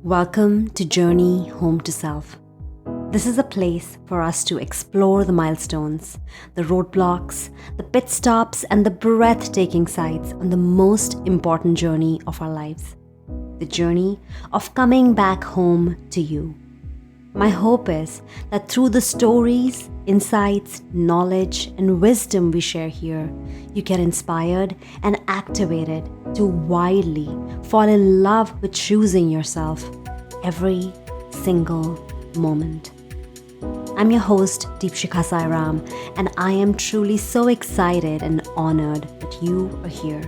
Welcome to Journey Home to Self. This is a place for us to explore the milestones, the roadblocks, the pit stops, and the breathtaking sights on the most important journey of our lives. The journey of coming back home to you. My hope is that through the stories, insights, knowledge, and wisdom we share here, you get inspired and activated to widely fall in love with choosing yourself every single moment. I'm your host, Deepshika Sairam, and I am truly so excited and honored that you are here.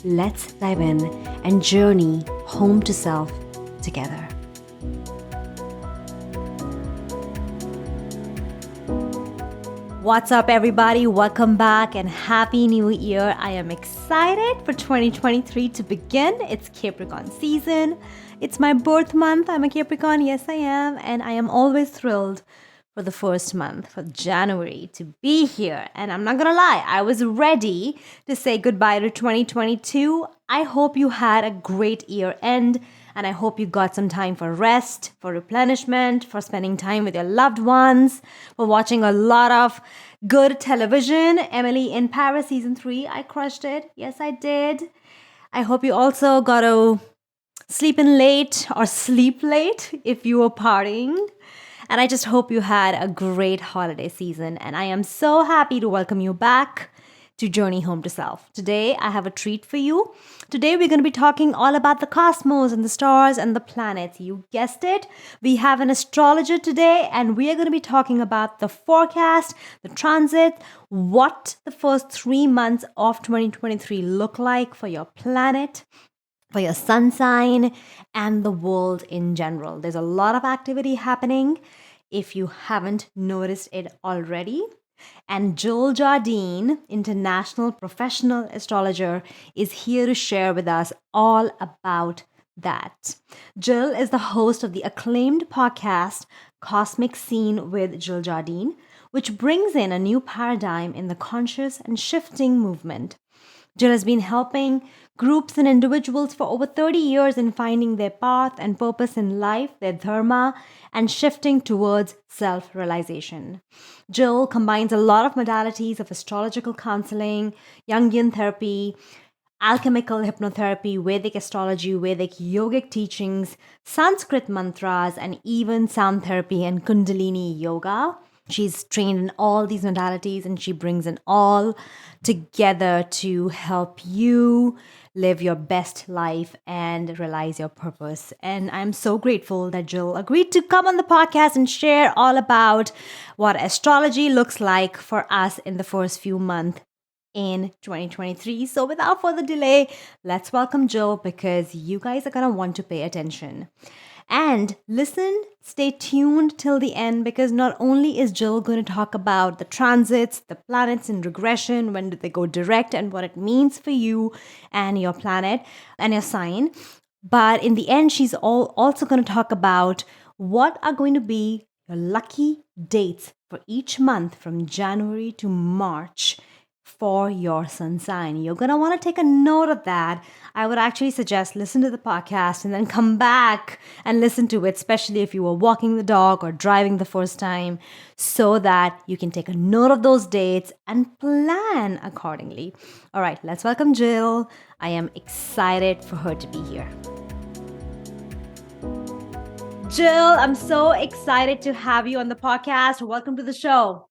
Let's dive in and journey home to self together. What's up, everybody? Welcome back and Happy New Year. I am excited for 2023 to begin. It's Capricorn season. It's my birth month. I'm a Capricorn. Yes, I am. And I am always thrilled for the first month, for January, to be here. And I'm not going to lie, I was ready to say goodbye to 2022. I hope you had a great year end. And I hope you got some time for rest, for replenishment, for spending time with your loved ones, for watching a lot of good television. Emily in Paris season 3, I crushed it. Yes, I did. I hope you also got to sleep in late or sleep late if you were partying. And I just hope you had a great holiday season. And I am so happy to welcome you back to Journey Home to Self. Today, I have a treat for you. Today, we're going to be talking all about the cosmos and the stars and the planets. You guessed it. We have an astrologer today, and we are going to be talking about the forecast, the transit, what the first 3 months of 2023 look like for your planet, for your sun sign, and the world in general. There's a lot of activity happening if you haven't noticed it already. And Jardine, international professional astrologer, is here to share with us all about that. Jill is the host of the acclaimed podcast Cosmic Scene with Jardine, which brings in a new paradigm in the conscious and shifting movement. Jill has been helping groups and individuals for over 30 years in finding their path and purpose in life, their dharma, and shifting towards self-realization. Jill combines a lot of modalities of astrological counseling, Jungian therapy, alchemical hypnotherapy, Vedic astrology, Vedic yogic teachings, Sanskrit mantras, and even sound therapy and Kundalini yoga. She's trained in all these modalities and she brings it all together to help you live your best life and realize your purpose. And I'm so grateful that Jill agreed to come on the podcast and share all about what astrology looks like for us in the first few months in 2023. So without further delay, let's welcome Jill because you guys are going to want to pay attention. And listen, stay tuned till the end because not only is Jill going to talk about the transits, the planets in regression, when do they go direct, and what it means for you and your planet and your sign, but in the end, she's also going to talk about what are going to be your lucky dates for each month from January to March for your sun sign. You're going to want to take a note of that. I would actually suggest listen to the podcast and then come back and listen to it, especially if you were walking the dog or driving the first time, so that you can take a note of those dates and plan accordingly. All right, let's welcome Jill. I am excited for her to be here. Jill, I'm so excited to have you on the podcast. Welcome to the show.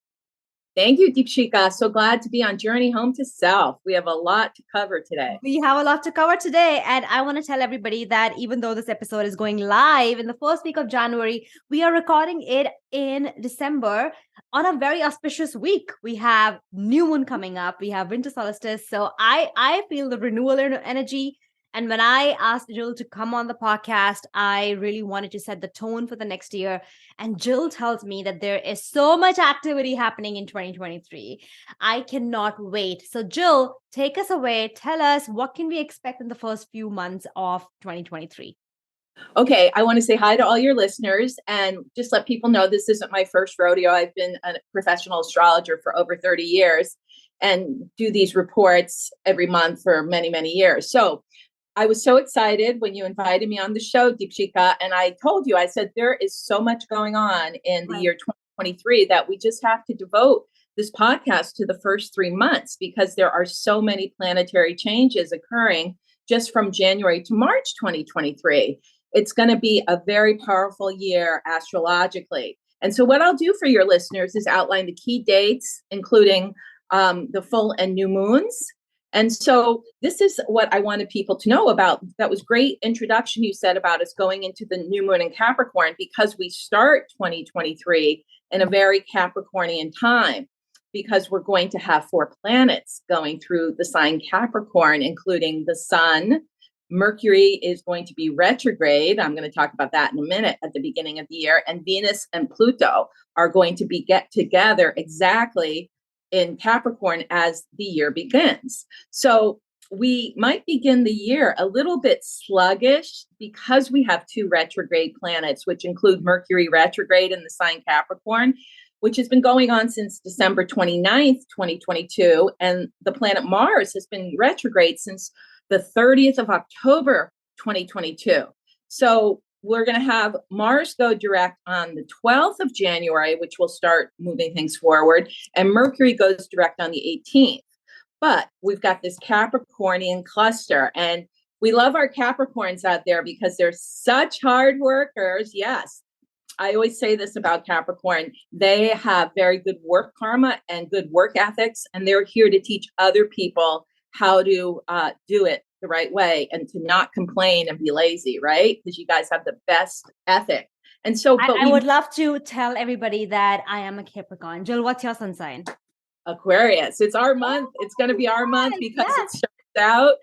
Thank you, Deepshika. So glad to be on Journey Home to Self. We have a lot to cover today. We have a lot to cover today. And I want to tell everybody that even though this episode is going live in the first week of January, we are recording it in December on a very auspicious week. We have new moon coming up. We have winter solstice. So I feel the renewal energy. And when I asked Jill to come on the podcast, I really wanted to set the tone for the next year. And Jill tells me that there is so much activity happening in 2023. I cannot wait. So Jill, take us away. Tell us, what can we expect in the first few months of 2023? Okay, I want to say hi to all your listeners and just let people know this isn't my first rodeo. I've been a professional astrologer for over 30 years and do these reports every month for many, many years. So I was so excited when you invited me on the show, Deepshika, and I told you, I said, there is so much going on in the year 2023 that we just have to devote this podcast to the first 3 months because there are so many planetary changes occurring just from January to March 2023. It's going to be a very powerful year astrologically. And so, what I'll do for your listeners is outline the key dates, including the full and new moons. And so this is what I wanted people to know about. That was great introduction you said about us going into the new moon in Capricorn because we start 2023 in a very Capricornian time because we're going to have 4 planets going through the sign Capricorn, including the sun. Mercury is going to be retrograde. I'm going to talk about that in a minute at the beginning of the year. And Venus and Pluto are going to get together exactly in Capricorn as the year begins. So we might begin the year a little bit sluggish because we have 2 retrograde planets, which include Mercury retrograde in the sign Capricorn, which has been going on since December 29th, 2022. And the planet Mars has been retrograde since the 30th of October, 2022. So we're going to have Mars go direct on the 12th of January, which will start moving things forward, and Mercury goes direct on the 18th. But we've got this Capricornian cluster, and we love our Capricorns out there because they're such hard workers. Yes, I always say this about Capricorn. They have very good work karma and good work ethics, and they're here to teach other people how to do it the right way and to not complain and be lazy, right? Because you guys have the best ethic. And so, but I would love to tell everybody that I am a Capricorn. Jill, what's your sun sign? Aquarius. It's our month. It's going to be our month because it starts out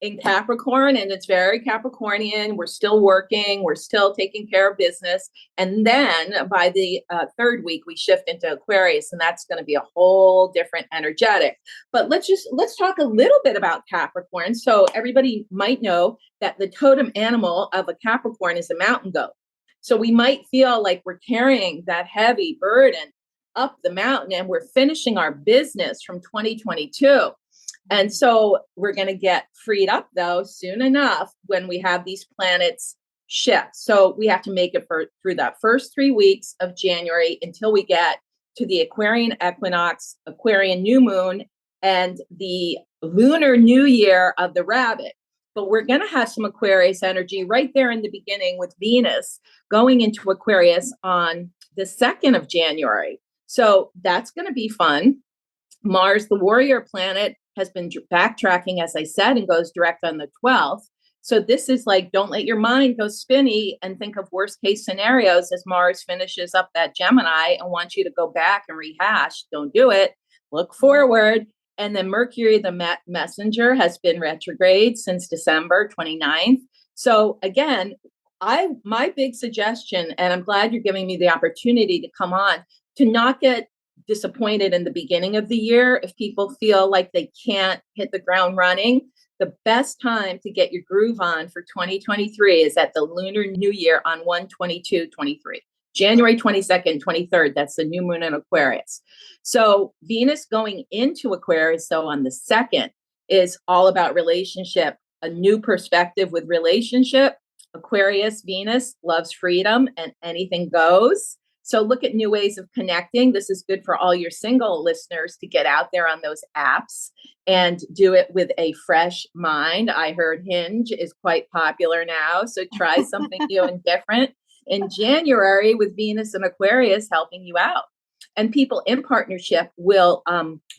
in Capricorn and it's very Capricornian. We're still working. We're still taking care of business. And then by the 3rd week, we shift into Aquarius, and that's going to be a whole different energetic. But let's talk a little bit about Capricorn. So everybody might know that the totem animal of a Capricorn is a mountain goat. So we might feel like we're carrying that heavy burden up the mountain and we're finishing our business from 2022. And so we're going to get freed up, though, soon enough when we have these planets shift. So we have to make it through that first 3 weeks of January until we get to the Aquarian equinox, Aquarian new moon, and the Lunar New Year of the rabbit. But we're going to have some Aquarius energy right there in the beginning with Venus going into Aquarius on the 2nd of January. So that's going to be fun. Mars, the warrior planet, has been backtracking, as I said, and goes direct on the 12th. So this is like, don't let your mind go spinny and think of worst case scenarios as Mars finishes up that Gemini and wants you to go back and rehash. Don't do it. Look forward. And then Mercury, the messenger, has been retrograde since December 29th. So again, my big suggestion, and I'm glad you're giving me the opportunity to come on, to not get disappointed in the beginning of the year. If people feel like they can't hit the ground running, the best time to get your groove on for 2023 is at the Lunar New Year on 1/22/23. January 22nd, 23rd, that's the new moon in Aquarius. So Venus going into Aquarius, so on the 2nd, is all about relationship, a new perspective with relationship. Aquarius, Venus loves freedom and anything goes. So look at new ways of connecting. This is good for all your single listeners to get out there on those apps and do it with a fresh mind. I heard Hinge is quite popular now. So try something new and different in January with Venus and Aquarius helping you out. And people in partnership will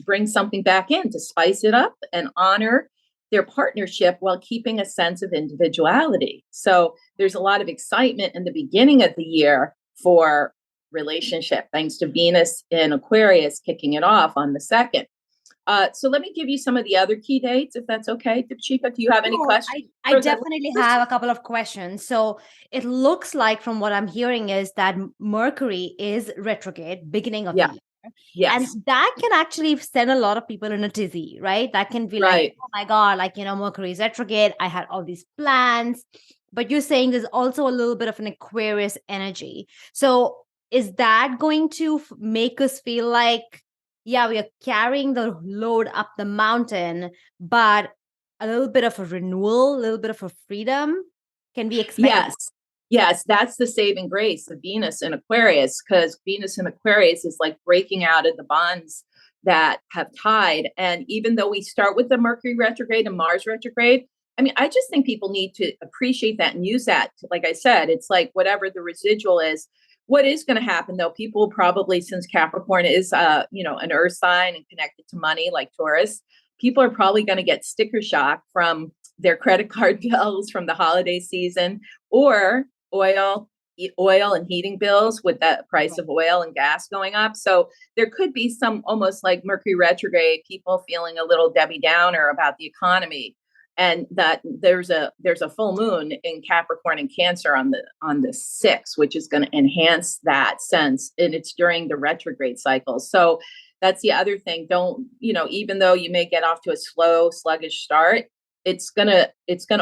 bring something back in to spice it up and honor their partnership while keeping a sense of individuality. So there's a lot of excitement in the beginning of the year for relationship, thanks to Venus in Aquarius kicking it off on the 2nd. So let me give you some of the other key dates, if that's okay. Deepshika, do you have any questions? I definitely have a couple of questions. So it looks like from what I'm hearing is that Mercury is retrograde beginning of the year. Yes. And that can actually send a lot of people in a tizzy, right? That can be like, oh my God, like, Mercury is retrograde. I had all these plans. But you're saying there's also a little bit of an Aquarius energy. So is that going to make us feel like, yeah, we are carrying the load up the mountain, but a little bit of a renewal, a little bit of a freedom? Can we expect? Yes. Yes, that's the saving grace of Venus in Aquarius, because Venus in Aquarius is like breaking out of the bonds that have tied. And even though we start with the Mercury retrograde and Mars retrograde, I mean, I just think people need to appreciate that and use that. Like I said, it's like whatever the residual is. What is going to happen though? People probably, since Capricorn is, an earth sign and connected to money like Taurus, people are probably going to get sticker shock from their credit card bills from the holiday season, or oil and heating bills with the price of oil and gas going up. So there could be some almost like Mercury retrograde, people feeling a little Debbie Downer about the economy. And that there's a full moon in Capricorn and Cancer on the 6th, which is going to enhance that sense. And it's during the retrograde cycle. So that's the other thing. Don't, even though you may get off to a slow, sluggish start, it's gonna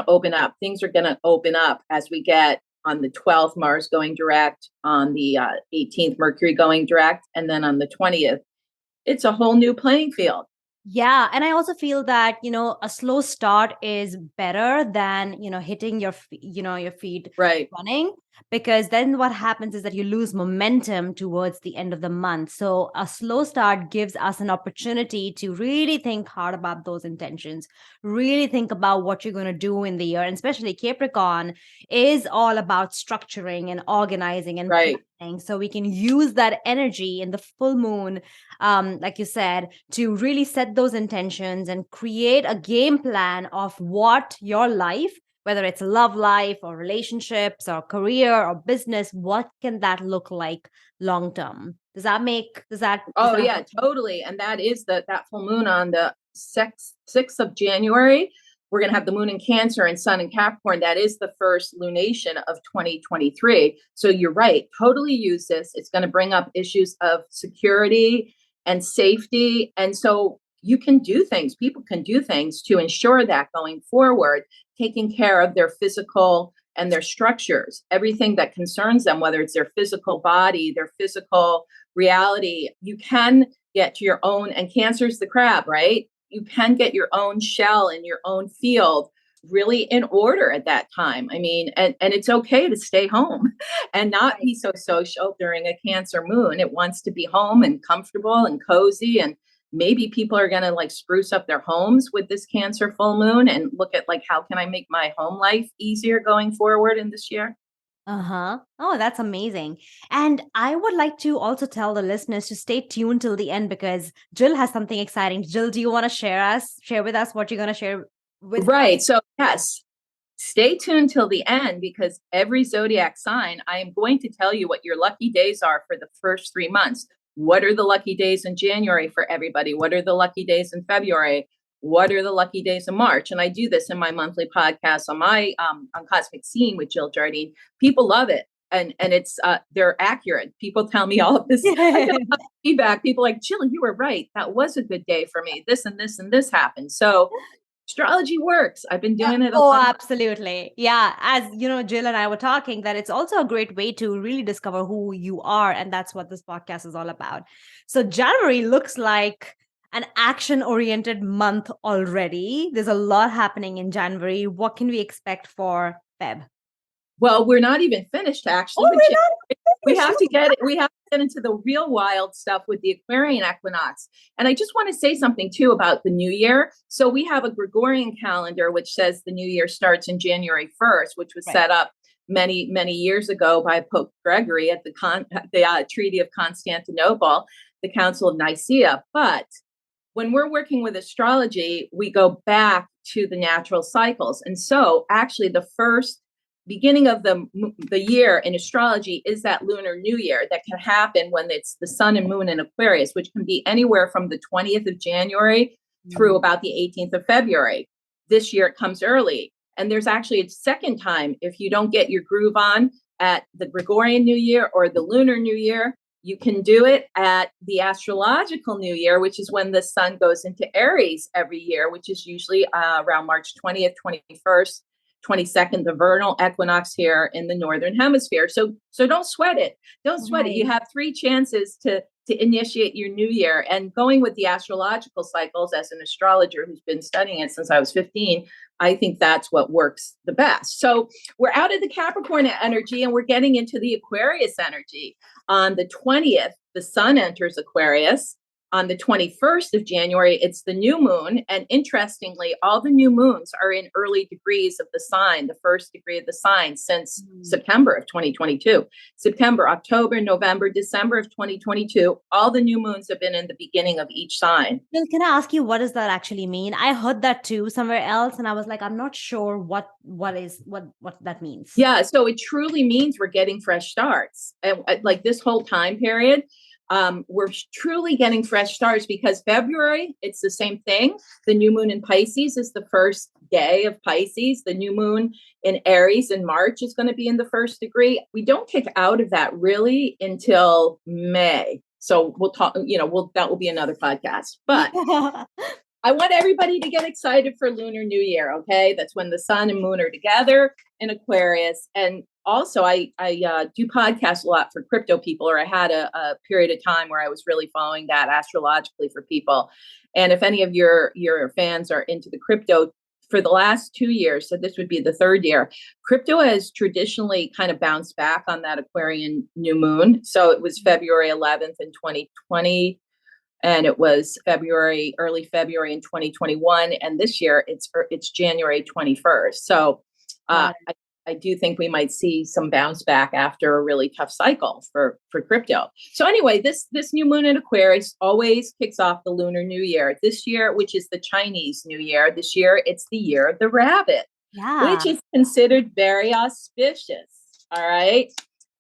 open up. Things are gonna open up as we get on the 12th, Mars going direct, on the 18th, Mercury going direct, and then on the 20th, it's a whole new playing field. Yeah. And I also feel that, a slow start is better than, hitting your feet Right. running, because then what happens is that you lose momentum towards the end of the month. So a slow start gives us an opportunity to really think hard about those intentions, really think about what you're going to do in the year. And especially Capricorn is all about structuring and organizing and Right. planning. So we can use that energy in the full moon, like you said, to really set those intentions and create a game plan of what your life, whether it's love life or relationships or career or business, what can that look like long term? Does that Oh yeah, totally. And that is that full moon on the 6th of January. We're going to have the moon in Cancer and sun in Capricorn. That is the first lunation of 2023. So you're right. Totally use this. It's going to bring up issues of security and safety. And so you can do things, people can do things to ensure that going forward, taking care of their physical and their structures, everything that concerns them, whether it's their physical body, their physical reality. You can get to your own, and Cancer's the crab, right? You can get your own shell in your own field really in order at that time. I mean, and it's okay to stay home and not be so social during a Cancer moon. It wants to be home and comfortable and cozy. And maybe people are going to like spruce up their homes with this Cancer full moon and look at like, how can I make my home life easier going forward in this year? Uh-huh. Oh, that's amazing. And I would like to also tell the listeners to stay tuned till the end, because Jill has something exciting. Jill, do you want to share with us what you're going to share with? Right. So yes, stay tuned till the end, because every zodiac sign, I am going to tell you what your lucky days are for the first 3 months. What are the lucky days in January for everybody? What are the lucky days in February? What are the lucky days in March? And I do this in my monthly podcast on my on Cosmic Scene with Jill Jardine. People love it. And it's they're accurate. People tell me all of this. I get a lot of feedback. People like, Jill, you were right. That was a good day for me. This and this and this happened. So astrology works. I've been doing it a Oh, lot. absolutely. Yeah. As you know, Jill and I were talking that it's also a great way to really discover who you are. And that's what this podcast is all about. So January looks like an action-oriented month already. There's a lot happening in January. What can we expect for Feb? Well, we're not even finished actually. Oh, we're not We have to finished. we have to get into the real wild stuff with the Aquarian equinox. And I just want to say something too about the new year. So we have a Gregorian calendar which says the new year starts in January 1st, which was set up many, many years ago by Pope Gregory at the Treaty of Constantinople, the Council of Nicaea. But when we're working with astrology, we go back to the natural cycles. And so actually the first beginning of the year in astrology is that Lunar New Year that can happen when it's the sun and moon in Aquarius, which can be anywhere from the 20th of January through about the 18th of February. This year it comes early. And there's actually a second time, if you don't get your groove on at the Gregorian New Year or the Lunar New Year, you can do it at the Astrological New Year, which is when the sun goes into Aries every year, which is usually around March 20th, 21st. 22nd, the vernal equinox here in the Northern Hemisphere. So don't sweat it. Don't sweat it. You have 3 chances to initiate your new year. And going with the astrological cycles as an astrologer who's been studying it since I was 15, I think that's what works the best. So we're out of the Capricorn energy and we're getting into the Aquarius energy. On the 20th, the sun enters Aquarius. On the 21st of January, it's the new moon. And interestingly, all the new moons are in early degrees of the sign, the first degree of the sign since September of 2022. September, October, November, December of 2022, all the new moons have been in the beginning of each sign. Well, can I ask you, what does that actually mean? I heard that too somewhere else, and I was like, I'm not sure what that means. Yeah, so it truly means we're getting fresh starts. And like this whole time period, we're truly getting fresh starts because February, it's the same thing. The new moon in Pisces is the first day of Pisces. The new moon in Aries in March is going to be in the first degree. We don't kick out of that really until May. So we'll talk, that will be another podcast. But I want everybody to get excited for Lunar New Year, okay? That's when the sun and moon are together in Aquarius. And also, I do podcasts a lot for crypto people, or I had a period of time where I was really following that astrologically for people. And if any of your fans are into the crypto, for the last 2 years, so this would be the 3rd year, crypto has traditionally kind of bounced back on that Aquarian new moon. So it was February 11th in 2020. And it was early February in 2021. And this year it's January 21st. So I do think we might see some bounce back after a really tough cycle for crypto. So anyway, this new moon in Aquarius always kicks off the Lunar New Year. This year, which is the Chinese New Year, this year it's the year of the rabbit, which is considered very auspicious. All right.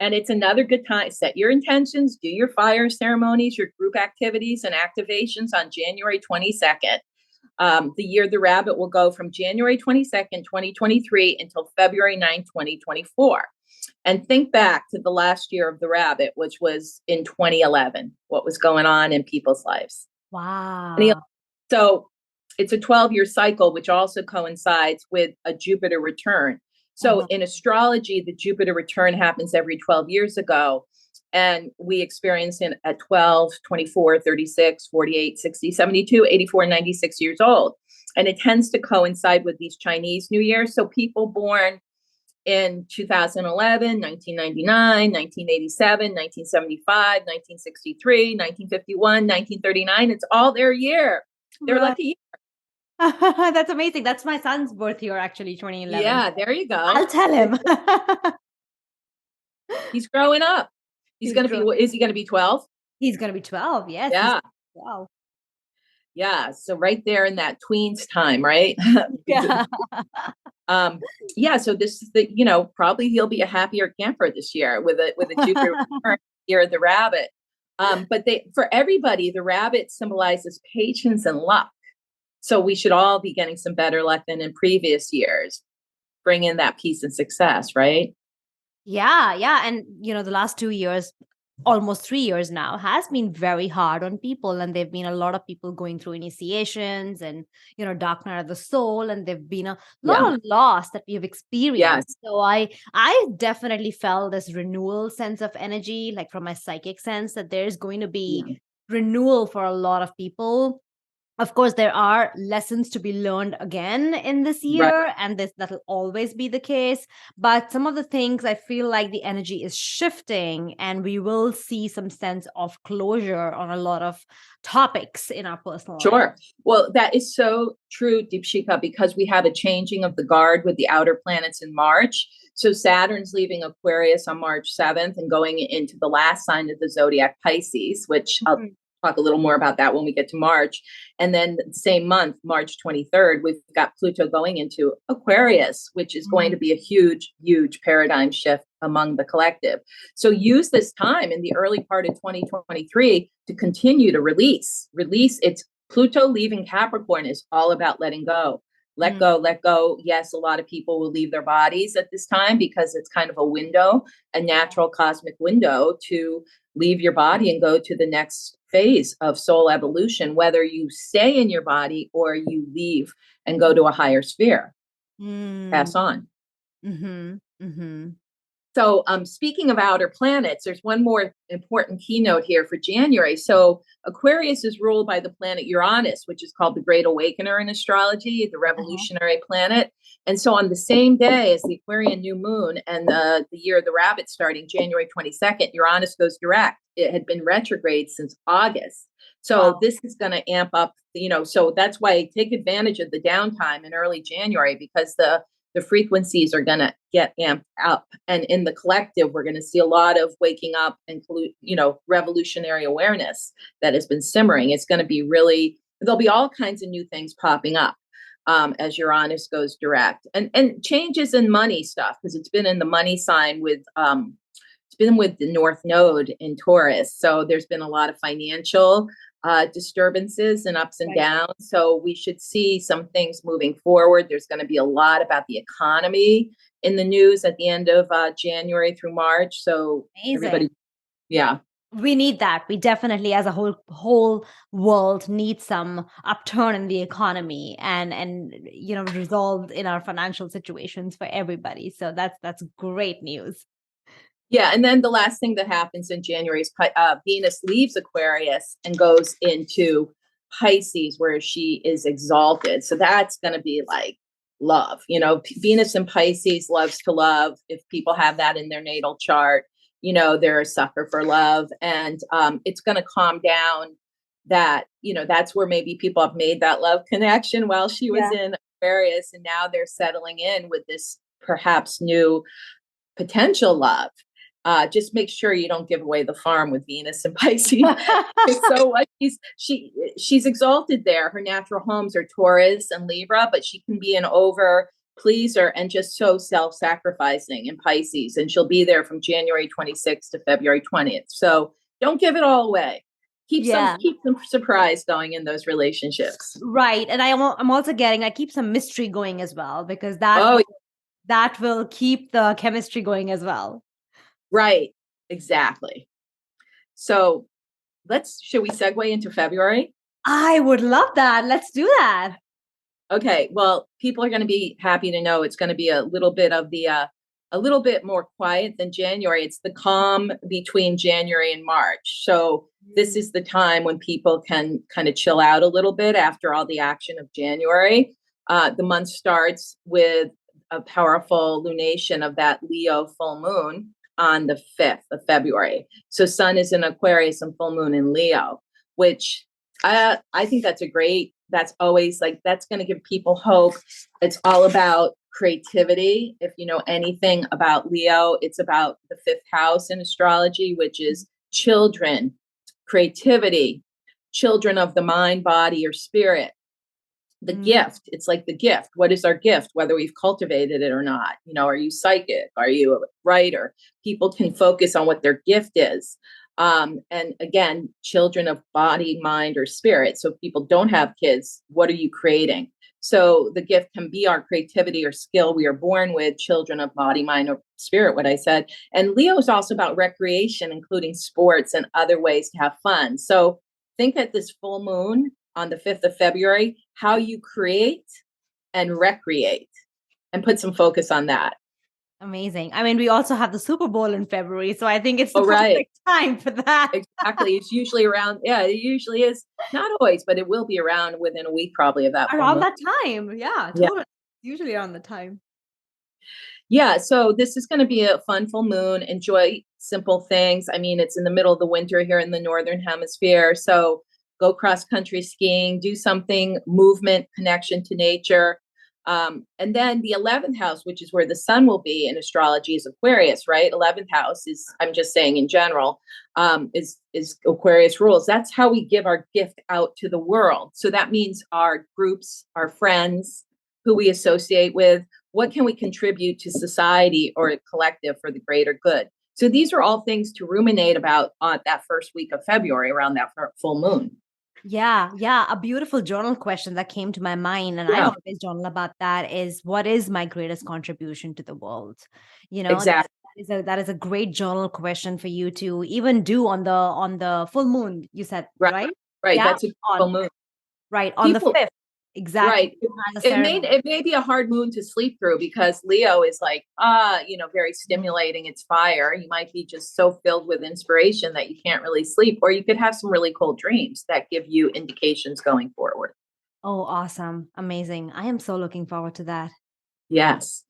And it's another good time. Set your intentions, do your fire ceremonies, your group activities and activations on January 22nd. The year of the rabbit will go from January 22nd, 2023 until February 9th, 2024. And think back to the last year of the rabbit, which was in 2011, what was going on in people's lives. Wow. So it's a 12-year cycle, which also coincides with a Jupiter return. So in astrology, the Jupiter return happens every 12 years ago. And we experience it at 12, 24, 36, 48, 60, 72, 84, 96 years old. And it tends to coincide with these Chinese New Years. So people born in 2011, 1999, 1987, 1975, 1963, 1951, 1939, it's all their year. They're lucky year. That's amazing. That's my son's birth year, actually, 2011. Yeah, there you go. I'll tell him. He's growing up. Is he going to be 12? He's going to be 12. Yes. Yeah. Wow. Yeah. So right there in that tweens time, right? Yeah. So this is probably he'll be a happier camper this year with a Jupiter return, year of the rabbit. But for everybody, the rabbit symbolizes patience and luck. So we should all be getting some better luck than in previous years. Bring in that peace and success, right? Yeah. Yeah. And, the last 2 years, almost 3 years now, has been very hard on people. And there've been a lot of people going through initiations and, dark night of the soul. And there've been a lot of loss that we have experienced. So I definitely felt this renewal sense of energy, like from my psychic sense, that there's going to be renewal for a lot of people. Of course, there are lessons to be learned again in this year, and that'll always be the case. But some of the things, I feel like the energy is shifting, and we will see some sense of closure on a lot of topics in our personal life. Sure. Well, that is so true, Deepshika, because we have a changing of the guard with the outer planets in March. So Saturn's leaving Aquarius on March 7th and going into the last sign of the zodiac, Pisces, which I'll talk a little more about that when we get to March. And then the same month, March 23rd, we've got Pluto going into Aquarius, which is going to be a huge, huge paradigm shift among the collective. So use this time in the early part of 2023 to continue to release. It's Pluto leaving Capricorn is all about letting go. Let go. Yes, a lot of people will leave their bodies at this time because it's kind of a window, a natural cosmic window to leave your body and go to the next phase of soul evolution, whether you stay in your body or you leave and go to a higher sphere, pass on. Mm-hmm. Mm-hmm. So, speaking of outer planets, there's one more important keynote here for January. So, Aquarius is ruled by the planet Uranus, which is called the Great Awakener in astrology, the Uh-huh. revolutionary planet. And so, on the same day as the Aquarian new moon and the year of the rabbit starting January 22nd, Uranus goes direct. It had been retrograde since August. So, Wow. this is going to amp up, so that's why take advantage of the downtime in early January because the frequencies are going to get amped up. And in the collective, we're going to see a lot of waking up and, revolutionary awareness that has been simmering. It's going to be really, there'll be all kinds of new things popping up as Uranus goes direct and changes in money stuff because it's been in the money sign it's been with the North Node in Taurus. So there's been a lot of financial disturbances and ups and Right. downs. So we should see some things moving forward. There's going to be a lot about the economy in the news at the end of January through March. So Amazing. everybody, yeah. We need that. We definitely, as a whole world, need some upturn in the economy and resolve in our financial situations for everybody. So that's great news. Yeah, and then the last thing that happens in January is Venus leaves Aquarius and goes into Pisces, where she is exalted. So that's going to be like love. Venus in Pisces loves to love. If people have that in their natal chart, they're a sucker for love, and it's going to calm down. That's where maybe people have made that love connection while she was Yeah. in Aquarius, and now they're settling in with this perhaps new potential love. Just make sure you don't give away the farm with Venus and Pisces. So what she's exalted there. Her natural homes are Taurus and Libra, but she can be an over pleaser and just so self-sacrificing in Pisces. And she'll be there from January 26th to February 20th. So don't give it all away. Yeah. Keep some surprise going in those relationships. Right. And I'm also I keep some mystery going as well because Oh, that will keep the chemistry going as well. right. Exactly. So should we segue into February? I would love that. Let's do that. Okay, well, people are going to be happy to know it's going to be a little bit of a little bit more quiet than January. It's the calm between January and March. So this is the time when people can kind of chill out a little bit after all the action of January. The month starts with a powerful lunation of that Leo full moon on the 5th of February. So Sun is in Aquarius and full moon in Leo, which I think that's always like, that's going to give people hope. It's all about creativity. If you know anything about Leo, it's about the 5th house in astrology, which is children, creativity, children of the mind, body, or spirit. The Mm. gift, it's like the gift. What is our gift, whether we've cultivated it or not? Are you psychic? Are you a writer? People can focus on what their gift is. And again, children of body, mind, or spirit. So if people don't have kids, what are you creating? So the gift can be our creativity or skill we are born with, children of body, mind, or spirit, what I said. And Leo is also about recreation, including sports and other ways to have fun. So think at this full moon on the 5th of February, how you create and recreate and put some focus on that. Amazing. I mean, we also have the Super Bowl in February, so I think it's the Oh, right. perfect time for that. Exactly. It's usually around, yeah, it usually is. Not always, but it will be around within a week probably of that full Around moon. that time. Yeah, Yeah. totally. Usually around the time. Yeah. So this is going to be a fun full moon. Enjoy simple things. I mean, it's in the middle of the winter here in the Northern Hemisphere. So go cross country skiing, do something, movement, connection to nature. And then the 11th house, which is where the sun will be in astrology, is Aquarius, right? 11th house is, I'm just saying in general, is Aquarius rules. That's how we give our gift out to the world. So that means our groups, our friends, who we associate with, what can we contribute to society or a collective for the greater good? So these are all things to ruminate about on that first week of February around that full moon. Yeah, yeah. A beautiful journal question that came to my mind, and I Yeah, always journal about that is what is my greatest contribution to the world? exactly. That is a great journal question for you to even do on the full moon, you said, Right, right? right. Yeah. That's a full On moon. right on the People, 5th. exactly. Right. Has a ceremony. It may be a hard moon to sleep through because Leo is like, very stimulating. It's fire. You might be just so filled with inspiration that you can't really sleep, or you could have some really cool dreams that give you indications going forward. Oh, awesome. Amazing. I am so looking forward to that. Yes.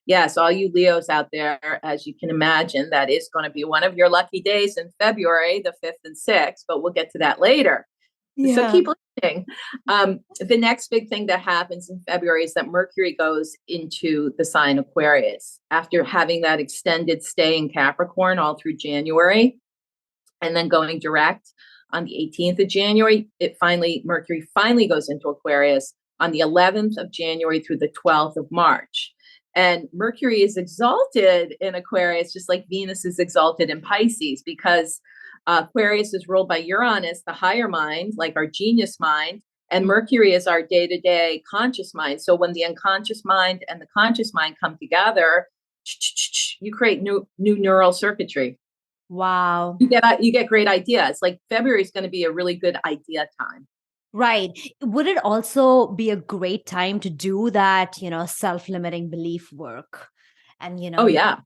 Yes, all you Leos out there, as you can imagine, that is going to be one of your lucky days in February, the 5th and 6th, but we'll get to that later. So Yeah. keep listening. The next big thing that happens in February is that Mercury goes into the sign Aquarius after having that extended stay in Capricorn all through January and then going direct on the 18th of January. Mercury finally goes into Aquarius on the 11th of January through the 12th of March. And Mercury is exalted in Aquarius, just like Venus is exalted in Pisces, because Aquarius is ruled by Uranus, the higher mind, like our genius mind, and Mercury is our day-to-day conscious mind. So when the unconscious mind and the conscious mind come together, you create new neural circuitry. Wow. You get great ideas. Like February is going to be a really good idea time. Right. Would it also be a great time to do that, self-limiting belief work and, Oh yeah.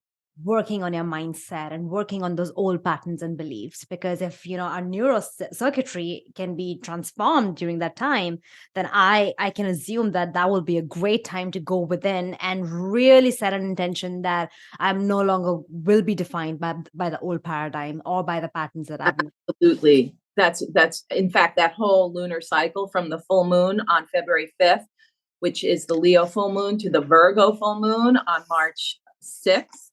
working on your mindset and working on those old patterns and beliefs? Because if, our circuitry can be transformed during that time, then I can assume that that will be a great time to go within and really set an intention that I'm no longer will be defined by the old paradigm or by the patterns that I've. Absolutely. That's in fact that whole lunar cycle from the full moon on February 5th, which is the Leo full moon, to the Virgo full moon on March 6th,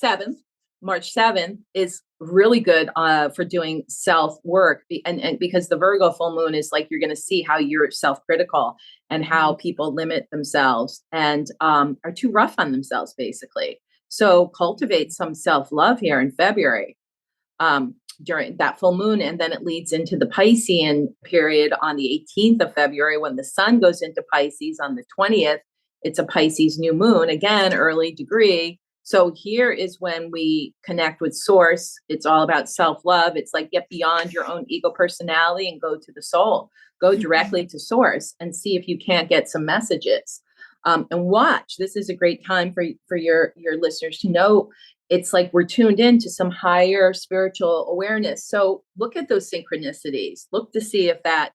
7th. March 7th is really good for doing self work. And because the Virgo full moon is like, you're going to see how you're self critical and how people limit themselves and are too rough on themselves, basically. So cultivate some self love here in February. During that full moon, and then it leads into the Piscean period on the 18th of February when the sun goes into Pisces on the 20th. It's a Pisces new moon, again, early degree. So here is when we connect with source. It's all about self-love. It's like get beyond your own ego personality and go to the soul. Go directly to source and see if you can't get some messages. And watch. This is a great time for your listeners to know it's like we're tuned into some higher spiritual awareness. So look at those synchronicities. Look to see if that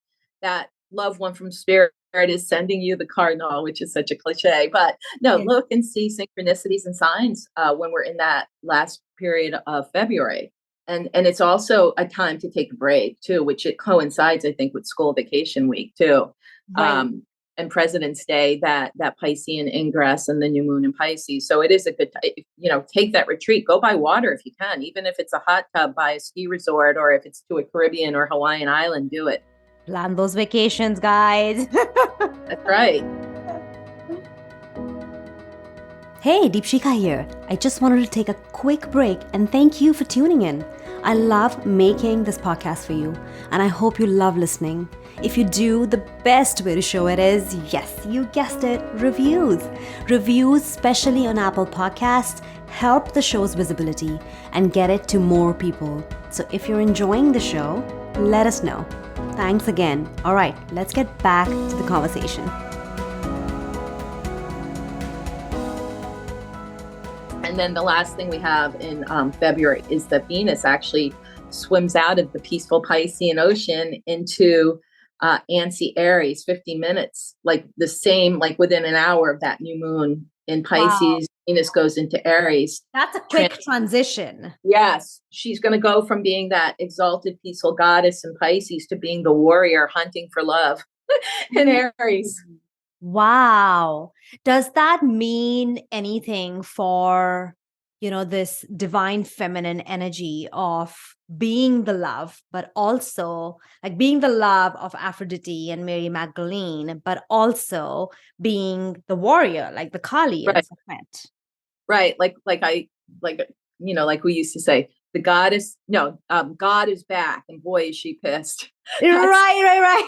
loved one from spirit is sending you the cardinal, which is such a cliche. But no, look and see synchronicities and signs when we're in that last period of February. And it's also a time to take a break too, which it coincides, I think, with school vacation week too. Right. And President's Day, that Piscean ingress and the new moon in Pisces. So it is a good time, take that retreat, go by water if you can, even if it's a hot tub by a ski resort, or if it's to a Caribbean or Hawaiian island, do it. Plan those vacations, guys. That's right. Hey, Deepshika here. I just wanted to take a quick break and thank you for tuning in. I love making this podcast for you, and I hope you love listening. If you do, the best way to show it is, yes, you guessed it, reviews. Reviews, especially on Apple Podcasts, help the show's visibility and get it to more people. So if you're enjoying the show, let us know. Thanks again. All right, let's get back to the conversation. And then the last thing we have in February is that Venus actually swims out of the peaceful Piscean Ocean into Ansi Aries, 50 minutes, like the same, like within an hour of that new moon in Pisces. Wow. Venus goes into Aries. That's a quick transition. Yes. She's going to go from being that exalted, peaceful goddess in Pisces to being the warrior hunting for love in Aries. Wow. Does that mean anything for, this divine feminine energy of being the love, but also like being the love of Aphrodite and Mary Magdalene, but also being the warrior, like the Kali in Sekhmet? Right. Like we used to say, the goddess, God is back, and boy, is she pissed. Right.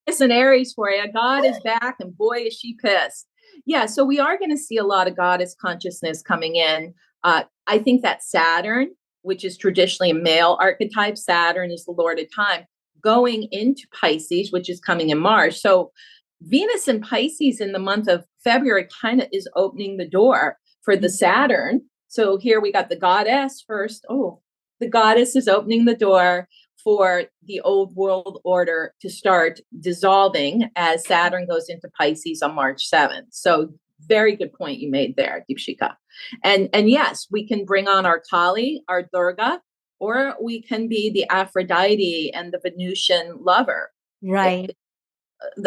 That's an Aries for you. God is back, and boy, is she pissed. Yeah, so we are going to see a lot of goddess consciousness coming in. I think that Saturn, which is traditionally a male archetype, Saturn is the Lord of time, going into Pisces, which is coming in March. So Venus in Pisces in the month of February kind of is opening the door for the Saturn. So here we got the goddess first. Oh, the goddess is opening the door for the old world order to start dissolving as Saturn goes into Pisces on March 7th. So very good point you made there, Deepshika. And yes, we can bring on our Kali, our Durga, or we can be the Aphrodite and the Venusian lover. Right.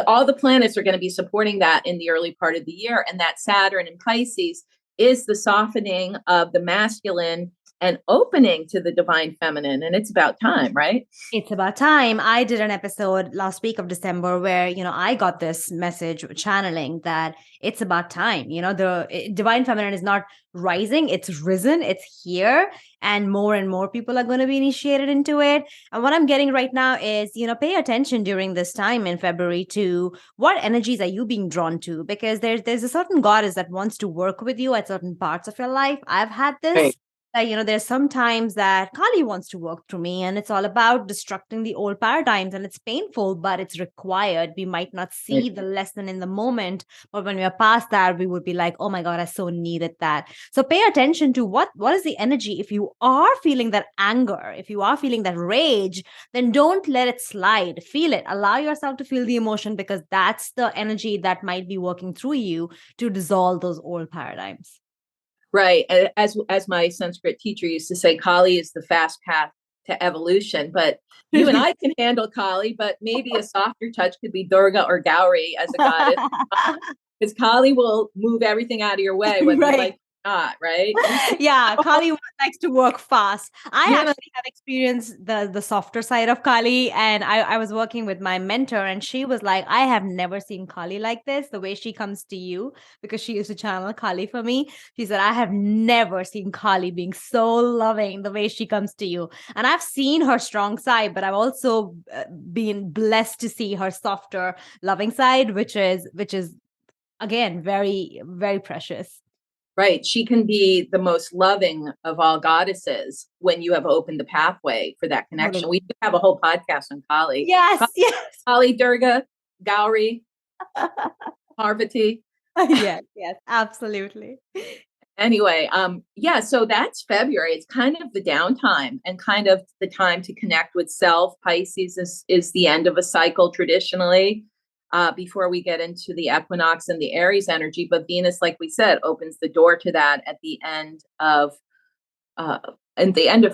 All the planets are going to be supporting that in the early part of the year. And that Saturn in Pisces is the softening of the masculine and opening to the divine feminine. And it's about time, right? It's about time. I did an episode last week of December where, I got this message channeling that it's about time. The divine feminine is not rising, it's risen, it's here, and more people are going to be initiated into it. And what I'm getting right now is, pay attention during this time in February to what energies are you being drawn to, because there's a certain goddess that wants to work with you at certain parts of your life. I've had this. Right. There's sometimes that Kali wants to work through me, and it's all about destructing the old paradigms, and it's painful, but it's required. We might not see the lesson in the moment, but when we are past that, we would be like, oh my God, I so needed that. So pay attention to what is the energy. If you are feeling that anger, if you are feeling that rage, then don't let it slide. Feel it. Allow yourself to feel the emotion, because that's the energy that might be working through you to dissolve those old paradigms. Right. As my Sanskrit teacher used to say, Kali is the fast path to evolution. But you and I can handle Kali, but maybe a softer touch could be Durga or Gauri as a goddess. Because Kali will move everything out of your way, whether you like it or not, right? Yeah, Kali likes to work fast. I actually have experienced the softer side of Kali, and I was working with my mentor, and she was like, I have never seen Kali like this, the way she comes to you, because she used to channel Kali for me. She said, I have never seen Kali being so loving the way she comes to you. And I've seen her strong side, but I've also been blessed to see her softer, loving side, which is again very, very precious. Right. She can be the most loving of all goddesses when you have opened the pathway for that connection. We could have a whole podcast on Kali. Yes. Kali, Durga, Gauri, Parvati. Yes, absolutely. Anyway, so that's February. It's kind of the downtime and kind of the time to connect with self. Pisces is the end of a cycle traditionally. Before we get into the equinox and the Aries energy. But Venus, like we said, opens the door to that at the end of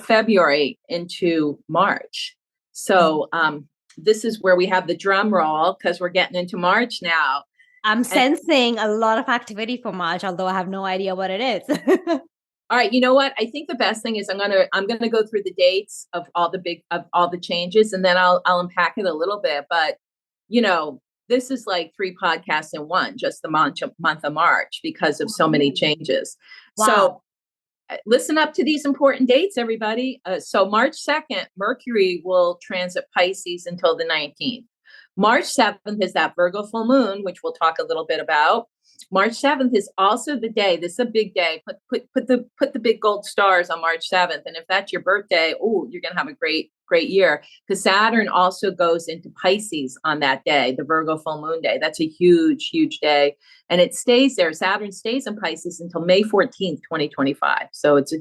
February into March. So this is where we have the drum roll, because we're getting into March now. I'm sensing a lot of activity for March, although I have no idea what it is. All right, you know what? I think the best thing is I'm gonna go through the dates of all the changes, and then I'll unpack it a little bit. But this is like 3 podcasts in one, just the month of March, because of so many changes. Wow. So listen up to these important dates, everybody. So March 2nd, Mercury will transit Pisces until the 19th. March 7th is that Virgo full moon, which we'll talk a little bit about. March 7th is also the day. This is a big day. Put the big gold stars on March 7th. And if that's your birthday, you're going to have a great year, because Saturn also goes into Pisces on that day, the Virgo full moon day. That's a huge, huge day. And it stays there. Saturn stays in Pisces until May 14th, 2025. So it's a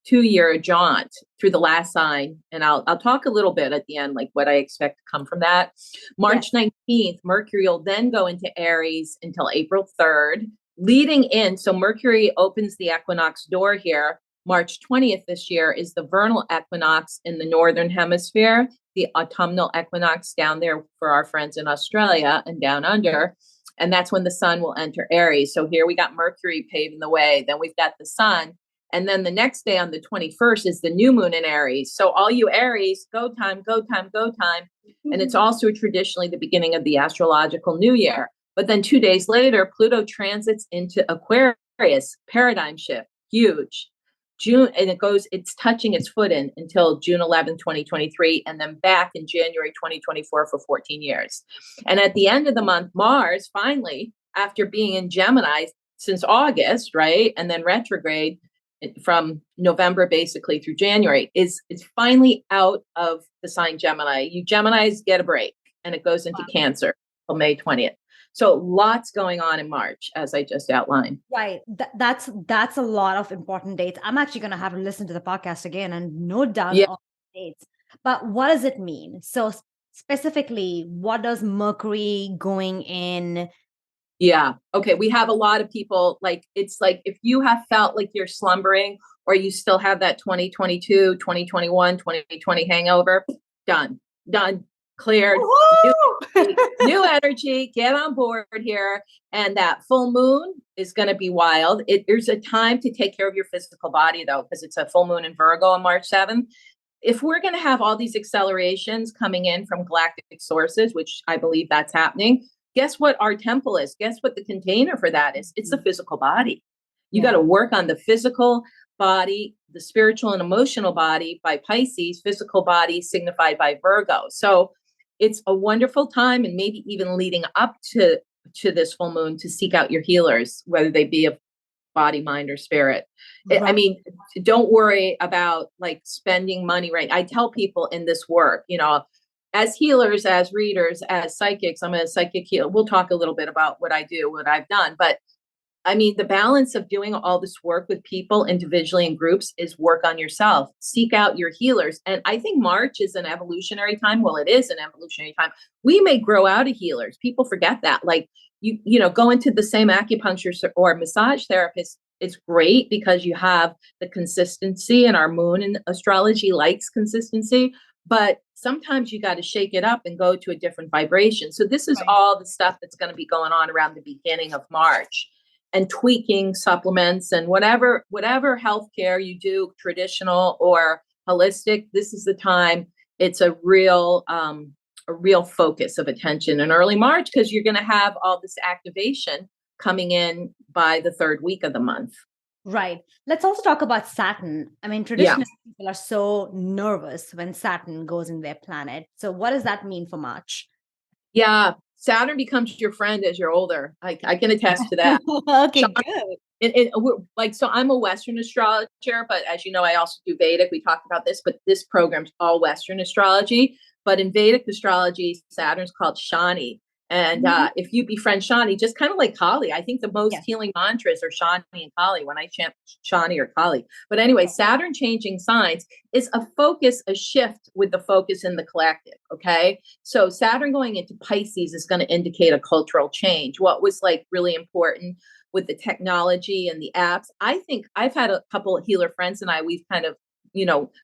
two-year jaunt through the last sign. And I'll talk a little bit at the end, like what I expect to come from that. March 19th, Mercury will then go into Aries until April 3rd, leading in. So Mercury opens the equinox door here. March 20th this year is the vernal equinox in the northern hemisphere, the autumnal equinox down there for our friends in Australia and down under. And that's when the sun will enter Aries. So here we got Mercury paving the way. Then we've got the sun. And then the next day on the 21st is the new moon in Aries. So all you Aries, go time, go time, go time. And it's also traditionally the beginning of the astrological new year. But then 2 days later, Pluto transits into Aquarius, paradigm shift, huge. June, and it's touching its foot in until June 11, 2023, and then back in January 2024 for 14 years. And at the end of the month, Mars finally, after being in Gemini since August, right, and then retrograde, from November basically through January is finally out of the sign Gemini. You Geminis get a break, and it goes into Cancer till May 20th. So lots going on in March, as I just outlined. Right. That's a lot of important dates. I'm actually going to have to listen to the podcast again and note down all the dates. But what does it mean? So specifically, what does Mercury going in? Yeah. Okay. We have a lot of people, like, it's like if you have felt like you're slumbering, or you still have that 2022, 2021, 2020 hangover, done, cleared, new energy, get on board here. And that full moon is going to be wild. There's a time to take care of your physical body, though, because it's a full moon in Virgo on March 7th. If we're going to have all these accelerations coming in from galactic sources, which I believe that's happening, guess what our temple is? Guess what the container for that is? It's the physical body. You got to work on the physical body, the spiritual and emotional body by Pisces, physical body signified by Virgo. So it's a wonderful time, and maybe even leading up to this full moon, to seek out your healers, whether they be of body, mind, or spirit. Right. I mean, don't worry about like spending money, right? I tell people in this work, as healers, as readers, as psychics, I'm a psychic healer. We'll talk a little bit about what I do, what I've done. But I mean, the balance of doing all this work with people individually and groups is work on yourself. Seek out your healers. And I think March is an evolutionary time. Well, it is an evolutionary time. We may grow out of healers. People forget that. Like, going to the same acupuncturist or massage therapist is great because you have the consistency, and our moon in astrology likes consistency. But sometimes you got to shake it up and go to a different vibration. So this is all the stuff that's going to be going on around the beginning of March, and tweaking supplements and whatever healthcare you do, traditional or holistic. This is the time. It's a real focus of attention in early March, because you're going to have all this activation coming in by the third week of the month. Right. Let's also talk about Saturn. I mean, traditionally, people are so nervous when Saturn goes in their planet. So what does that mean for March? Yeah. Saturn becomes your friend as you're older. I can attest to that. Okay, good. So I'm a Western astrologer, but as you know, I also do Vedic. We talked about this, but this program's all Western astrology. But in Vedic astrology, Saturn's called Shani. And if you befriend Shani, just kind of like Kali, I think the most healing mantras are Shani and Kali when I chant Shani or Kali. But anyway, Saturn changing signs is a shift with the focus in the collective. Okay. So Saturn going into Pisces is going to indicate a cultural change. What was like really important with the technology and the apps. I think I've had a couple of healer friends and we've kind of,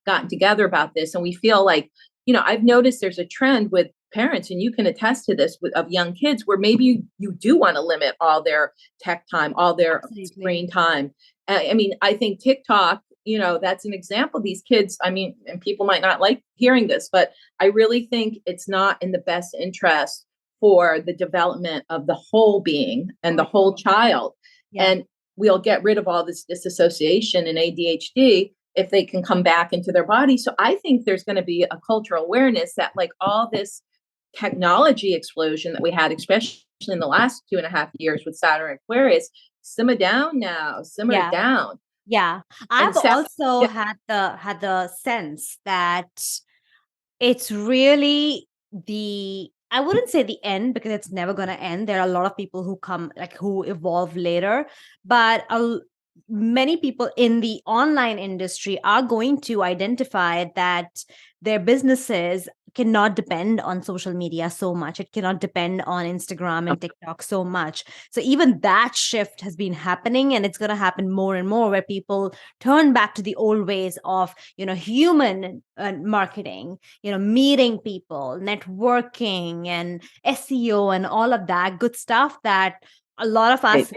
gotten together about this, and we feel like, I've noticed there's a trend with parents, and you can attest to this, of young kids, where maybe you do want to limit all their tech time, all their screen time. I mean, I think TikTok, that's an example. These kids, I mean, and people might not like hearing this, but I really think it's not in the best interest for the development of the whole being and the whole child. Yeah. And we'll get rid of all this disassociation and ADHD if they can come back into their body. So I think there's going to be a cultural awareness that, like, all this technology explosion that we had, especially in the last 2.5 years with Saturn Aquarius, simmer down now, simmer it down. Yeah. I've also had the sense that it's really I wouldn't say the end, because it's never going to end. There are a lot of people who evolve later, but many people in the online industry are going to identify that their businesses cannot depend on social media so much. It cannot depend on Instagram and TikTok so much. So even that shift has been happening, and it's going to happen more and more, where people turn back to the old ways of, human marketing, meeting people, networking, and SEO, and all of that good stuff that a lot of us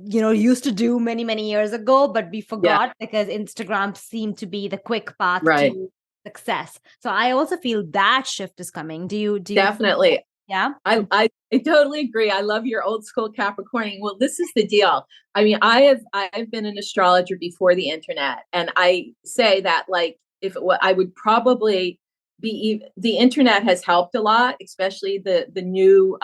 used to do many, many years ago, but we forgot because Instagram seemed to be the quick path to success. So I also feel that shift is coming. Do you definitely? Yeah. I totally agree. I love your old school Capricornian. Well, this is the deal. I mean, I've been an astrologer before the internet, and I say that, like, I would probably be, the internet has helped a lot, especially the new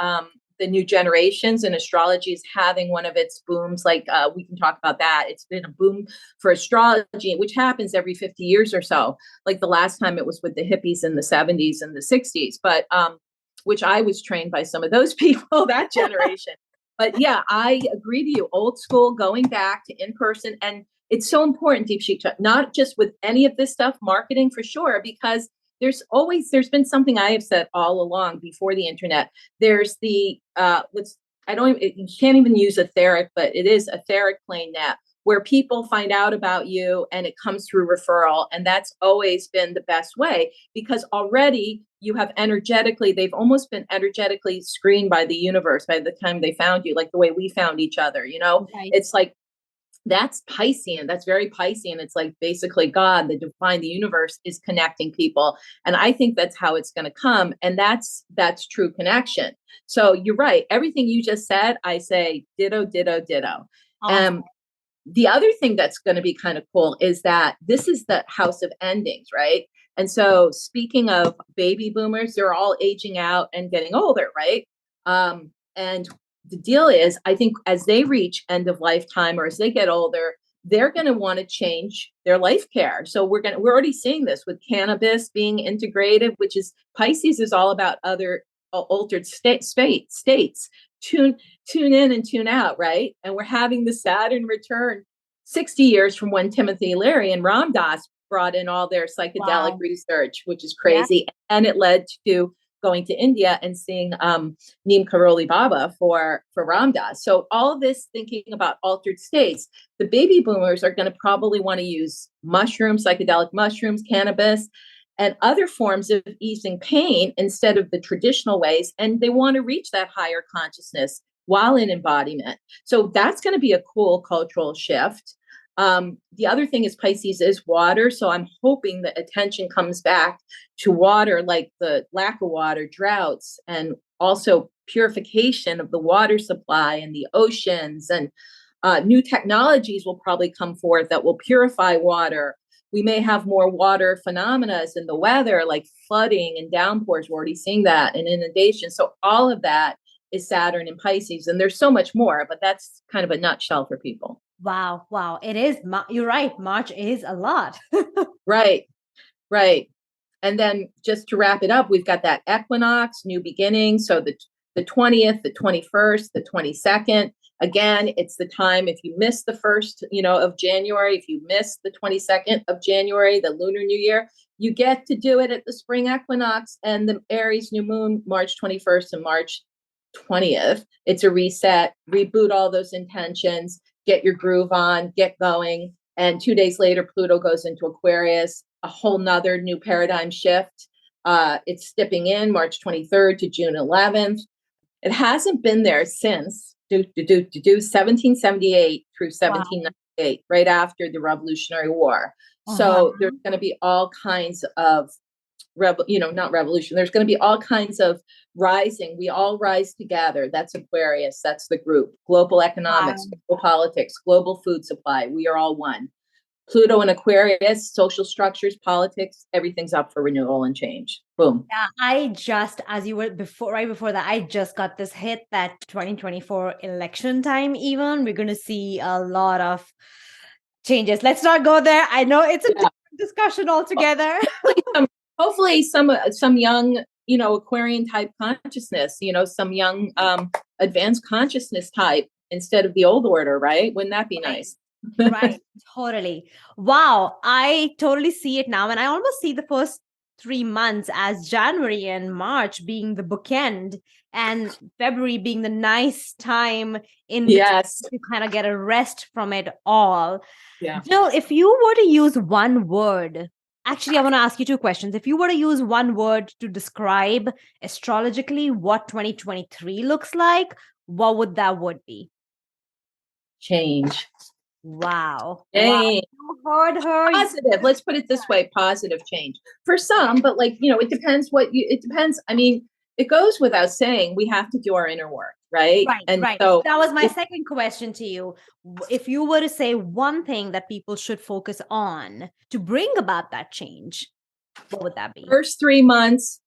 the new generations, and astrology is having one of its booms. Like we can talk about that. It's been a boom for astrology, which happens every 50 years or so. Like the last time it was with the hippies in the 70s and the 60s, but which I was trained by some of those people, that generation. But yeah, I agree to you. Old school, going back to in person. And it's so important, Deepshikha, not just with any of this stuff, marketing for sure, because there's been something I have said all along before the internet. There's the you can't even use etheric, but it is etheric plane net, where people find out about you and it comes through referral. And that's always been the best way, because already you have they've almost been energetically screened by the universe by the time they found you, like the way we found each other, Right. It's like, that's Piscean. That's very Piscean. It's like basically God, the divine, the universe is connecting people. And I think that's how it's going to come. And that's true connection. So you're right. Everything you just said, I say ditto, ditto, ditto. Awesome. The other thing that's going to be kind of cool is that this is the house of endings, right? And so speaking of baby boomers, they're all aging out and getting older, right? And the deal is, I think as they reach end of lifetime or as they get older, they're going to want to change their life care. So we're already seeing this with cannabis being integrated, which is Pisces is all about other altered states. Tune in and tune out, right? And we're having the Saturn return 60 years from when Timothy Leary and Ram Dass brought in all their psychedelic research, which is crazy. Yeah. And it led to going to India and seeing Neem Karoli Baba for Ram Dass. So all this thinking about altered states, the baby boomers are going to probably want to use mushrooms, psychedelic mushrooms, cannabis, and other forms of easing pain instead of the traditional ways. And they want to reach that higher consciousness while in embodiment. So that's going to be a cool cultural shift. The other thing is Pisces is water. So I'm hoping that attention comes back to water, like the lack of water, droughts, and also purification of the water supply and the oceans. And new technologies will probably come forth that will purify water. We may have more water phenomena in the weather, like flooding and downpours. We're already seeing that, and inundation. So all of that is Saturn and Pisces. And there's so much more, but that's kind of a nutshell for people. Wow. Wow. It is. You're right. March is a lot. Right. And then just to wrap it up, we've got that equinox, new beginning. So the 20th, the 21st, the 22nd. Again, it's the time, if you miss the 1st, of January, if you miss the 22nd of January, the Lunar New Year, you get to do it at the spring equinox and the Aries new moon, March 21st and March 20th. It's a reset, reboot all those intentions, get your groove on, get going. And 2 days later, Pluto goes into Aquarius, a whole nother new paradigm shift. It's stepping in March 23rd to June 11th. It hasn't been there since 1778 through 1798, right after the Revolutionary War. So there's going to be all kinds of not revolution. There's going to be all kinds of rising. We all rise together. That's Aquarius. That's the group. Global economics, global politics, global food supply. We are all one. Pluto and Aquarius, social structures, politics, everything's up for renewal and change. Boom. Yeah, as you were right before that, I just got this hit that 2024 election time, even we're going to see a lot of changes. Let's not go there. I know it's a different discussion altogether. Hopefully some young, Aquarian type consciousness, some young advanced consciousness type instead of the old order, right? Wouldn't that be nice? Right. Totally. Wow. I totally see it now. And I almost see the first 3 months as January and March being the bookend and February being the nice time to kind of get a rest from it all. Yeah. Jill, if you were to use one word, actually, I want to ask you 2 questions. If you were to use one word to describe astrologically what 2023 looks like, what would that word be? Change. Wow. Change. Wow. You heard her. Positive. Let's put it this way: positive change for some, but it depends. It depends. I mean, it goes without saying we have to do our inner work, right? Right. So that was my second question to you. If you were to say one thing that people should focus on to bring about that change, what would that be? First 3 months,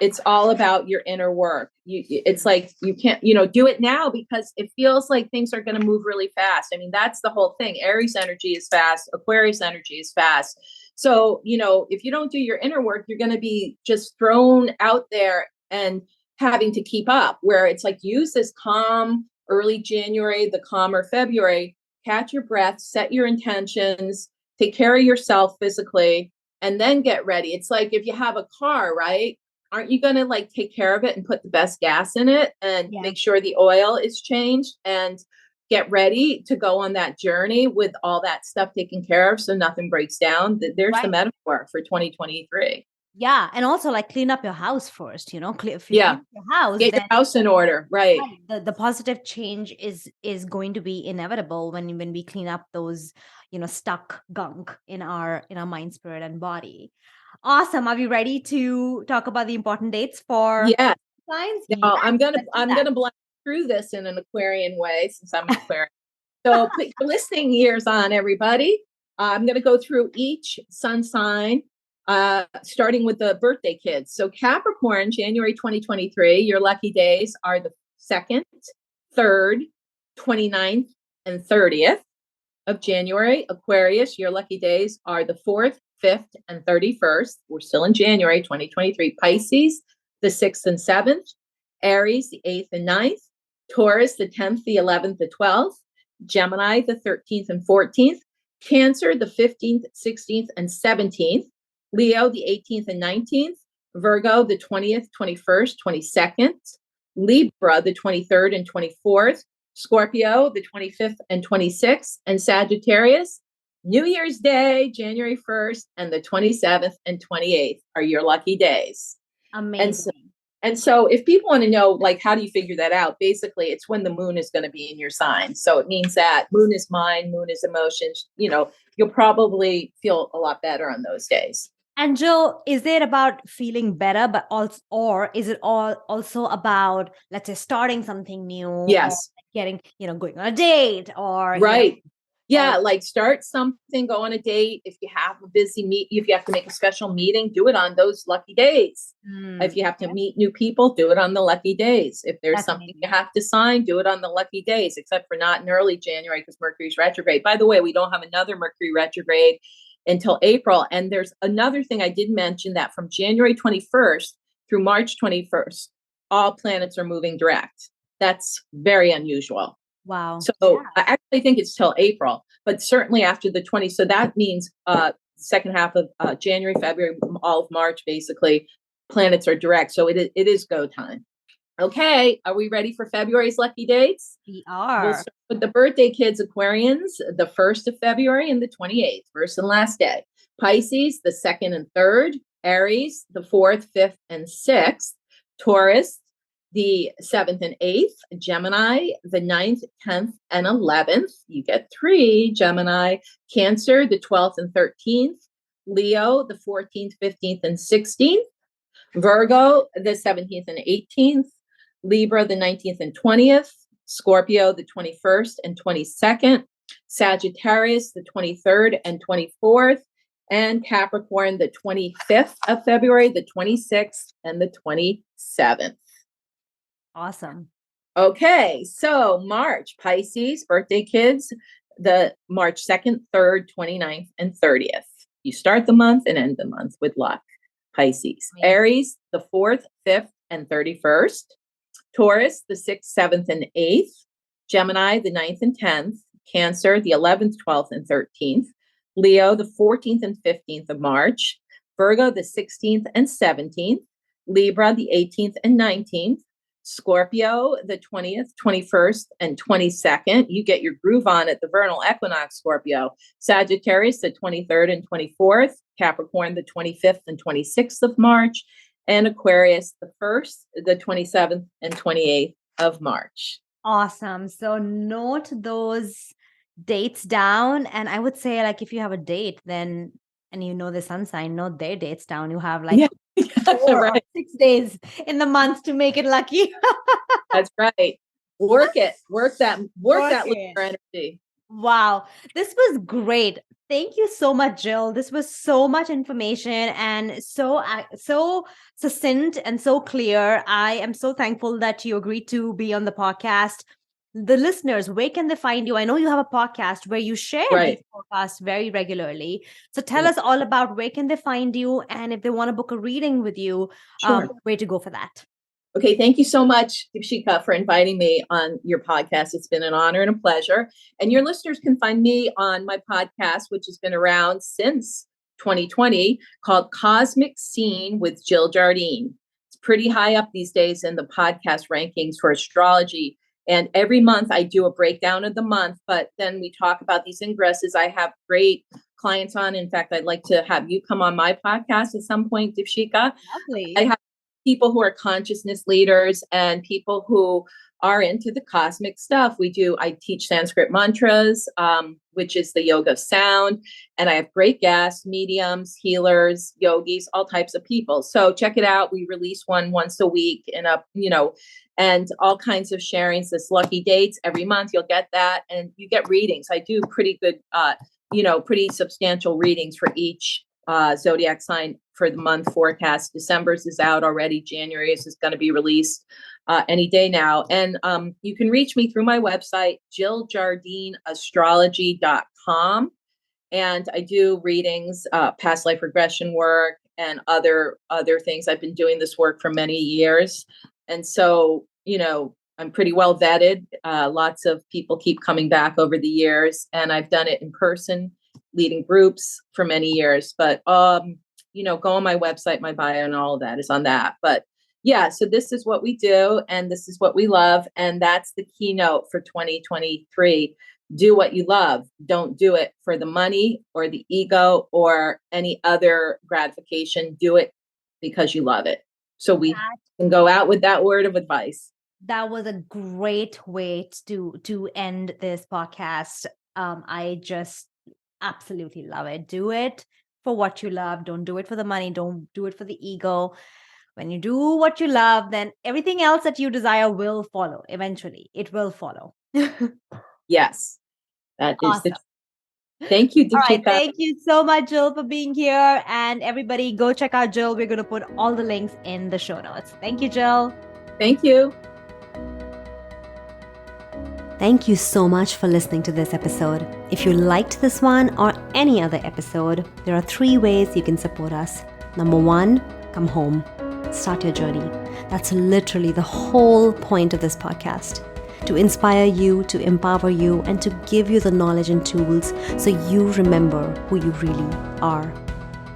It's all about your inner work. It's like you can't, do it now because it feels like things are going to move really fast. I mean, that's the whole thing. Aries energy is fast. Aquarius energy is fast. So, if you don't do your inner work, you're going to be just thrown out there and having to keep up, where it's like use this calm early January, the calmer February, catch your breath, set your intentions, take care of yourself physically, and then get ready. It's like if you have a car, right? Aren't you going to like take care of it and put the best gas in it and make sure the oil is changed and get ready to go on that journey with all that stuff taken care of so nothing breaks down? There's the metaphor for 2023. Yeah. And also like clean up your house first, if you clean up your house, get your house in order. Right. The positive change is going to be inevitable when we clean up those, stuck gunk in our mind, spirit, and body. Awesome. Are we ready to talk about the important dates for signs? No, I'm gonna blast through this in an Aquarian way since I'm Aquarian. So put your listening ears on, everybody. I'm gonna go through each sun sign, starting with the birthday kids. So Capricorn, January 2023, your lucky days are the 2nd, 3rd, 29th, and 30th of January. Aquarius, your lucky days are the 4th, 5th, and 31st. We're still in January 2023. Pisces, the 6th and 7th. Aries, the 8th and 9th. Taurus, the 10th, the 11th, the 12th. Gemini, the 13th and 14th. Cancer, the 15th, 16th, and 17th. Leo, the 18th and 19th. Virgo, the 20th, 21st, 22nd. Libra, the 23rd and 24th. Scorpio, the 25th and 26th. And Sagittarius, New Year's Day, January 1st, and the 27th and 28th are your lucky days. Amazing. And so if people want to know, like, how do you figure that out? Basically, it's when the moon is going to be in your sign. So it means that moon is mind, moon is emotions. You'll probably feel a lot better on those days. And Jill, is it about feeling better, or is it also about, let's say, starting something new? Yes. Or getting, going on a date or. Right. Like start something, go on a date. If you have a busy if you have to make a special meeting, do it on those lucky days. If you have to meet new people, do it on the lucky days. If there's something you have to sign, do it on the lucky days, except for not in early January because Mercury's retrograde. By the way, we don't have another Mercury retrograde until April. And there's another thing I did mention, that from January 21st through March 21st, all planets are moving direct. That's very unusual. Wow. So I actually think it's till April, but certainly after the 20th. So that means second half of January, February, all of March, basically, planets are direct. So it is go time. Okay. Are we ready for February's lucky dates? We are. We'll start with the birthday kids, Aquarians, the 1st of February and the 28th, first and last day. Pisces, the 2nd and 3rd. Aries, the 4th, 5th, and 6th. Taurus, the 7th and 8th. Gemini, the 9th, 10th, and 11th. You get 3, Gemini. Cancer, the 12th and 13th. Leo, the 14th, 15th, and 16th. Virgo, the 17th and 18th. Libra, the 19th and 20th. Scorpio, the 21st and 22nd. Sagittarius, the 23rd and 24th. And Capricorn, the 25th of February, the 26th, and the 27th. Awesome. Okay, so March, Pisces, birthday kids, the March 2nd, 3rd, 29th, and 30th. You start the month and end the month with luck. Pisces. Aries, the 4th, 5th, and 31st. Taurus, the 6th, 7th, and 8th. Gemini, the 9th and 10th. Cancer, the 11th, 12th, and 13th. Leo, the 14th and 15th of March. Virgo, the 16th and 17th. Libra, the 18th and 19th. Scorpio, the 20th, 21st, and 22nd. You get your groove on at the vernal equinox, Scorpio. Sagittarius, the 23rd and 24th. Capricorn, the 25th and 26th of March. And Aquarius, the 1st, the 27th, and 28th of March. Awesome. So note those dates down. And I would say, like, if you have a date, then, and you know the sun sign, note their dates down. You have like 4 or 6 days in the month to make it lucky. That's right. Work it. Work that lunar energy. Wow, this was great. Thank you so much, Jill. This was so much information and so succinct and so clear. I am so thankful that you agreed to be on the podcast. The listeners, where can they find you? I know you have a podcast where you share these Right. podcasts very regularly. So tell us all about where can they find you, and if they want to book a reading with you, Sure. where to go for that. Okay, thank you so much, Dipshika, for inviting me on your podcast. It's been an honor and a pleasure. And your listeners can find me on my podcast, which has been around since 2020, called Cosmic Scene with Jill Jardine. It's pretty high up these days in the podcast rankings for astrology. And every month I do a breakdown of the month, but then we talk about these ingresses. I have great clients on. In fact, I'd like to have you come on my podcast at some point, Dipshika. Lovely. I have people who are consciousness leaders and people who are into the cosmic stuff. I teach Sanskrit mantras, which is the yoga of sound. And I have great guests, mediums, healers, yogis, all types of people. So check it out. We release one once a week and all kinds of sharings, this lucky dates every month. You'll get that. And you get readings. I do pretty good, pretty substantial readings for each zodiac sign for the month forecast. December's is out already. January's is going to be released any day now. And you can reach me through my website, jilljardineastrology.com. And I do readings, past life regression work, and other things. I've been doing this work for many years. And so, I'm pretty well vetted. Lots of people keep coming back over the years, and I've done it in person, leading groups for many years. But, go on my website, my bio and all of that is on that. But yeah, so this is what we do and this is what we love. And that's the keynote for 2023. Do what you love. Don't do it for the money or the ego or any other gratification. Do it because you love it. So we can go out with that word of advice. That was a great way to end this podcast. I just absolutely love it. Do it for what you love. Don't do it for the money. Don't do it for the ego. When you do what you love, then everything else that you desire will follow. Eventually, it will follow. Yes, that Awesome. is Thank you, All right. Deepika. Thank you so much, Jill, for being here. And everybody, go check out Jill. We're going to put all the links in the show notes. Thank you, Jill. Thank you. Thank you so much for listening to this episode. If you liked this one or any other episode, there are 3 ways you can support us. Number 1, come home. Start your journey. That's literally the whole point of this podcast. To inspire you, to empower you, and to give you the knowledge and tools so you remember who you really are.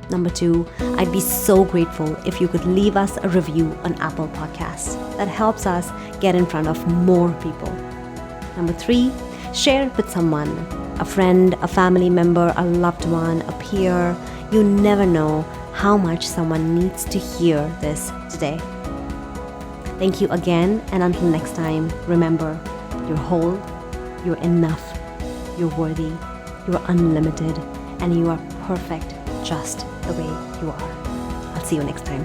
Number 2, I'd be so grateful if you could leave us a review on Apple Podcasts. That helps us get in front of more people. Number 3, share it with someone, a friend, a family member, a loved one, a peer. You never know how much someone needs to hear this today. Thank you again, and until next time, remember, you're whole, you're enough, you're worthy, you're unlimited, and you are perfect just the way you are. I'll see you next time.